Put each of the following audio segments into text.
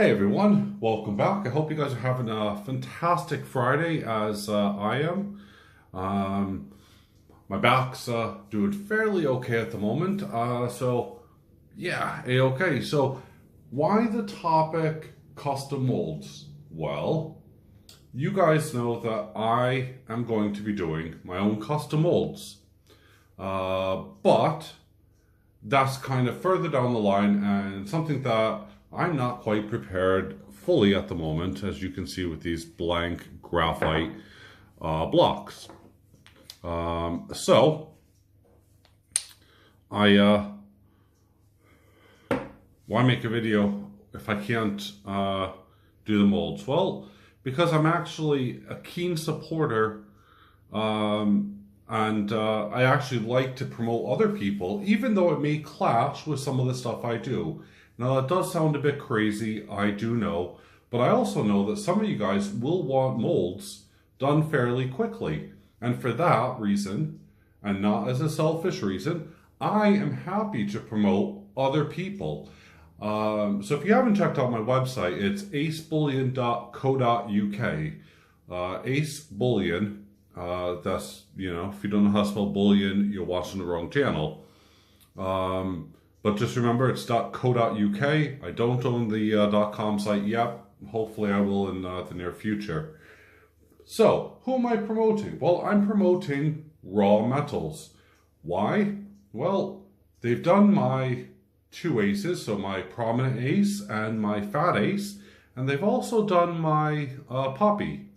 Hey everyone, welcome back. I hope you guys are having a fantastic Friday as I am. My back's doing fairly okay at the moment, so yeah, a-okay. So why the topic custom molds? Well, you guys know that I am going to be doing my own custom molds, but that's kind of further down the line and something that I'm not quite prepared fully at the moment, as you can see with these blank graphite blocks. So I why make a video if I can't do the molds? Well, because I'm actually a keen supporter and I actually like to promote other people, even though it may clash with some of the stuff I do. Now, that does sound a bit crazy, I do know, but I also know that some of you guys will want molds done fairly quickly. And for that reason, and not as a selfish reason, I am happy to promote other people. So if you haven't checked out my website, it's acebullion.co.uk. Ace Bullion, that's, you know, if you don't know how to spell bullion, you're watching the wrong channel. But just remember, it's .co.uk. I don't own the .com site yet. Hopefully I will in the near future. So, who am I promoting? Well, I'm promoting Raw Metalz. Why? Well, they've done my two aces, so my prominent ace and my fat ace, and they've also done my puppy.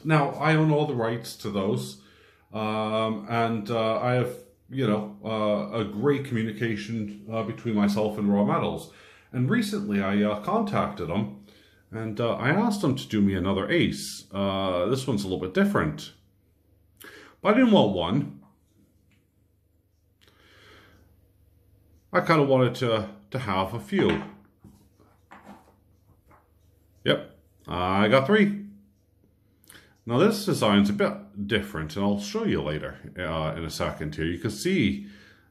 Now, I own all the rights to those, and I have, you know, a great communication between myself and Raw Metalz. And recently I contacted them and I asked them to do me another ace. This one's a little bit different. But I didn't want one. I kind of wanted to have a few. Yep, I got three. Now this design's a bit different, and I'll show you later in a second here. You can see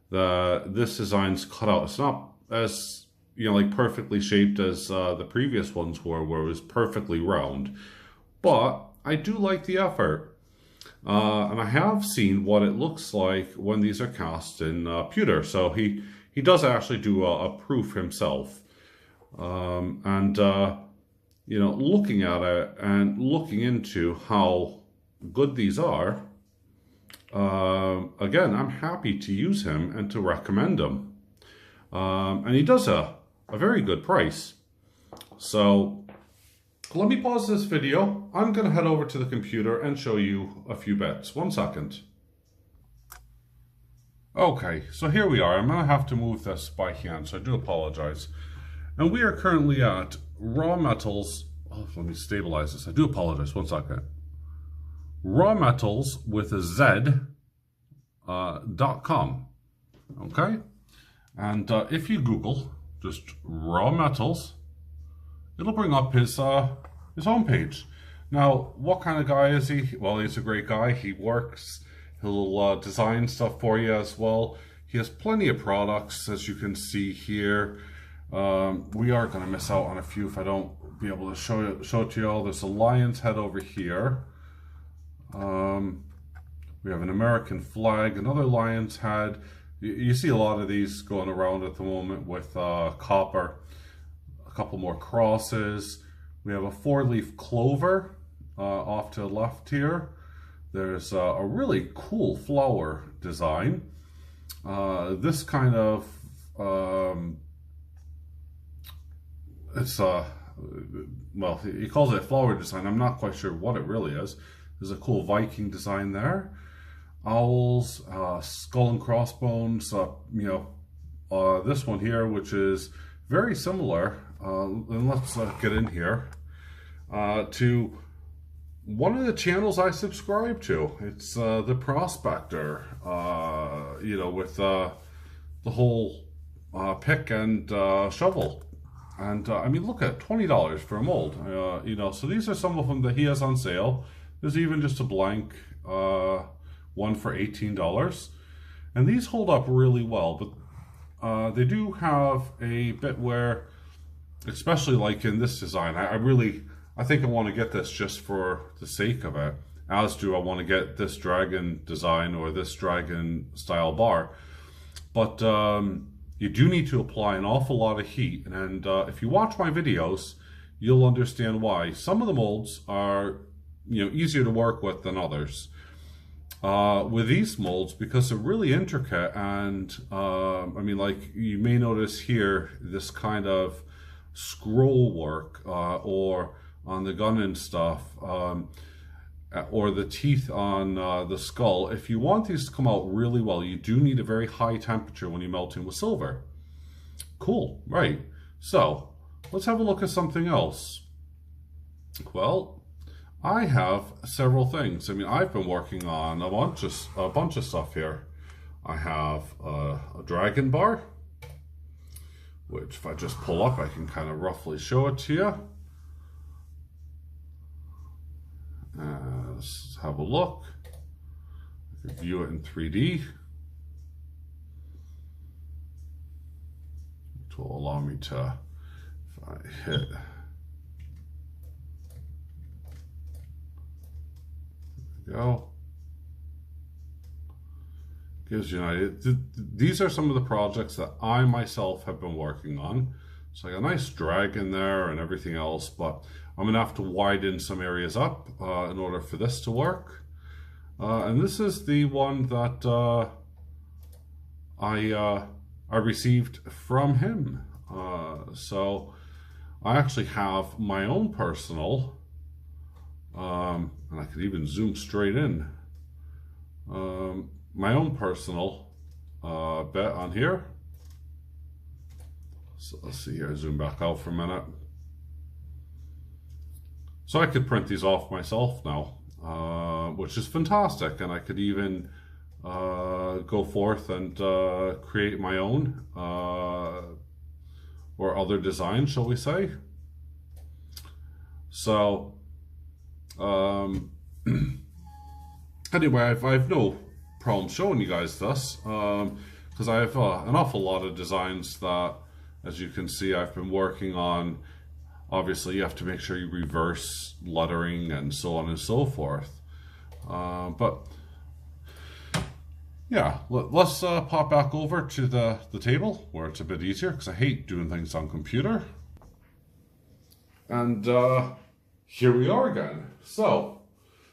that this design's cut out. It's not as, you know, like perfectly shaped as the previous ones were, where it was perfectly round. But I do like the effort. And I have seen what it looks like when these are cast in pewter. So he does actually do a proof himself. You know, looking at it and looking into how good these are, again, I'm happy to use him and to recommend him. And he does a very good price. So let me pause this video. I'm going to head over to the computer and show you a few bits. 1 second. Okay, so here we are. I'm going to have to move this by hand, so I do apologize. And we are currently at Raw Metalz. Oh, let me stabilize this. I do apologize. 1 second. Raw Metalz with a Z .com. Okay, and if you Google just Raw Metalz, it'll bring up his homepage. Now, what kind of guy is he? Well, he's a great guy. He works. He'll design stuff for you as well. He has plenty of products, as you can see here. We are going to miss out on a few if I don't be able to show it to you all. There's a lion's head over here. We have an American flag, another lion's head. You see a lot of these going around at the moment with copper. A couple more crosses. We have a 4-leaf clover off to the left here. There's a really cool flower design. This kind of it's well, he calls it a flower design. I'm not quite sure what it really is. There's a cool Viking design there. Owls, skull and crossbones, you know, this one here, which is very similar, and let's get in here, to one of the channels I subscribe to. It's The Prospector, you know, with the whole pick and shovel. And I mean, look at $20 for a mold. You know, so these are some of them that he has on sale. There's even just a blank one for $18. And these hold up really well, but they do have a bit where especially like in this design. I think I want to get this just for the sake of it, as do I want to get this dragon design or this dragon style bar. But you do need to apply an awful lot of heat, and if you watch my videos, you'll understand why. Some of the molds are, you know, easier to work with than others. With these molds, because they're really intricate, and I mean, like, you may notice here this kind of scroll work, or on the gun and stuff, or the teeth on the skull. If you want these to come out really well, you do need a very high temperature when you're melting with silver. Cool, right. So let's have a look at something else. Well, I have several things. I mean, I've been working on a bunch of stuff here. I have a dragon bar, which if I just pull up, I can kind of roughly show it to you. Let's have a look. I can view it in 3D. Which will allow me to, if I hit, go. Gives you an idea. These are some of the projects that I myself have been working on. So I got a nice dragon there and everything else, but I'm gonna have to widen some areas up in order for this to work. And this is the one that I received from him. So I actually have my own personal, and I could even zoom straight in. My own personal bit on here. So let's see here, zoom back out for a minute. So I could print these off myself now, which is fantastic, and I could even go forth and create my own or other designs, shall we say. So anyway, I've no problem showing you guys this, because I have an awful lot of designs that, as you can see, I've been working on. Obviously, you have to make sure you reverse lettering and so on and so forth. But yeah, let's pop back over to the table where it's a bit easier, because I hate doing things on computer. And here we are again. So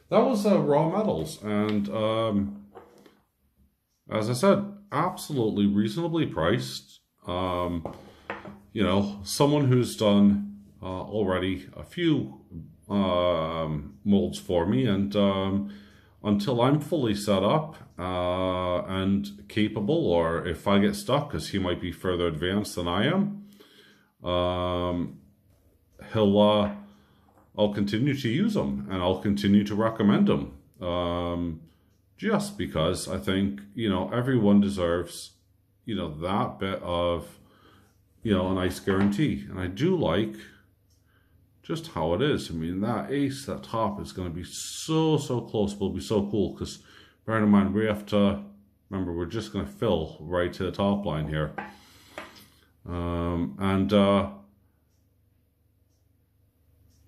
that was Raw Metalz, and as I said, absolutely reasonably priced. You know, someone who's done already a few molds for me, and until I'm fully set up and capable, or if I get stuck, because he might be further advanced than I am, I'll continue to use them, and I'll continue to recommend them, just because I think, you know, everyone deserves, you know, that bit of, you know, a nice guarantee. And I do like just how it is. I mean, that ace, that top is going to be so close, but it'll be so cool, because bear in mind, we have to remember, we're just going to fill right to the top line here.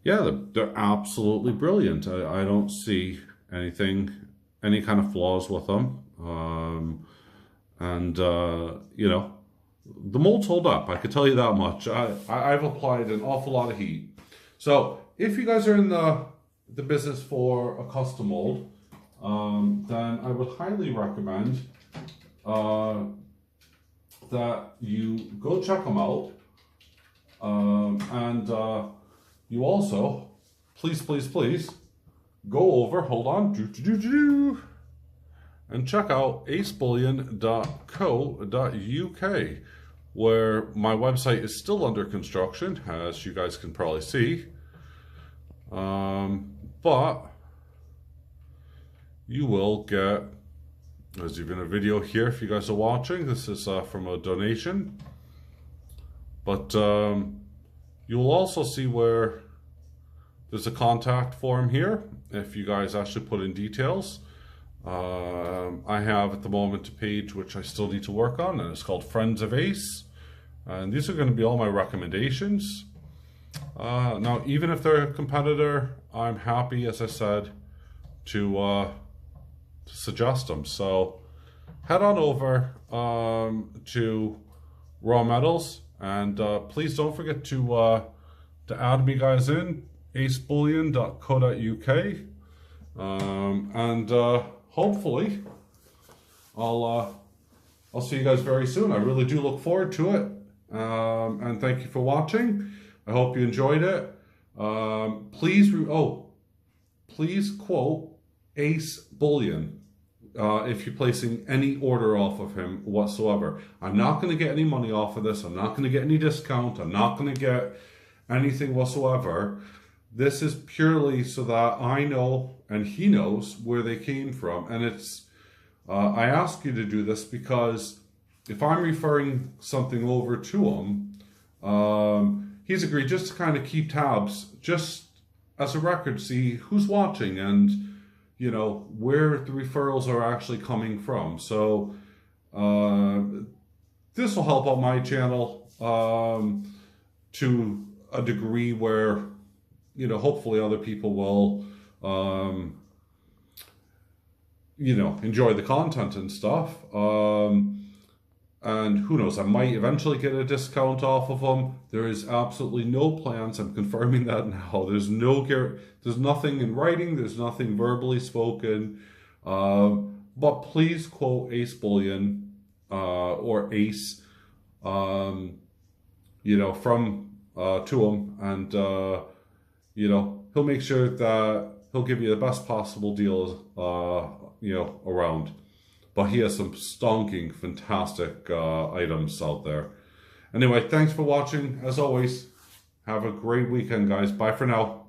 Yeah, they're absolutely brilliant. I don't see any kind of flaws with them. You know, the molds hold up, I could tell you that much. I've applied an awful lot of heat. So if you guys are in the business for a custom mold, then I would highly recommend that you go check them out. You also, please go over, hold on, and check out acebullion.co.uk, where my website is still under construction, as you guys can probably see. But you will get, there's even a video here if you guys are watching. This is from a donation. But you'll also see where there's a contact form here if you guys actually put in details. I have at the moment a page which I still need to work on, and it's called Friends of Ace. And these are going to be all my recommendations. Now, even if they're a competitor, I'm happy, as I said, to suggest them. So head on over to Raw Metalz, and please don't forget to add me guys in acebullion.co.uk, and hopefully I'll see you guys very soon. I really do look forward to it, and thank you for watching. I hope you enjoyed it. Please quote Ace Bullion if you're placing any order off of him whatsoever. I'm not going to get any money off of this. I'm not going to get any discount. I'm not going to get anything whatsoever. This is purely so that I know and he knows where they came from. And it's, I ask you to do this because if I'm referring something over to him, he's agreed just to kind of keep tabs, just as a record, see who's watching and, you know, where the referrals are actually coming from. So this will help out my channel to a degree where, you know, hopefully other people will, you know, enjoy the content and stuff. And who knows, I might eventually get a discount off of them. There is absolutely no plans. I'm confirming that now. There's nothing in writing. There's nothing verbally spoken. But please quote Ace Bullion or Ace, you know, from to him, and you know, he'll make sure that he'll give you the best possible deals, you know, around. But he has some stonking, fantastic items out there. Anyway, thanks for watching. As always, have a great weekend, guys. Bye for now.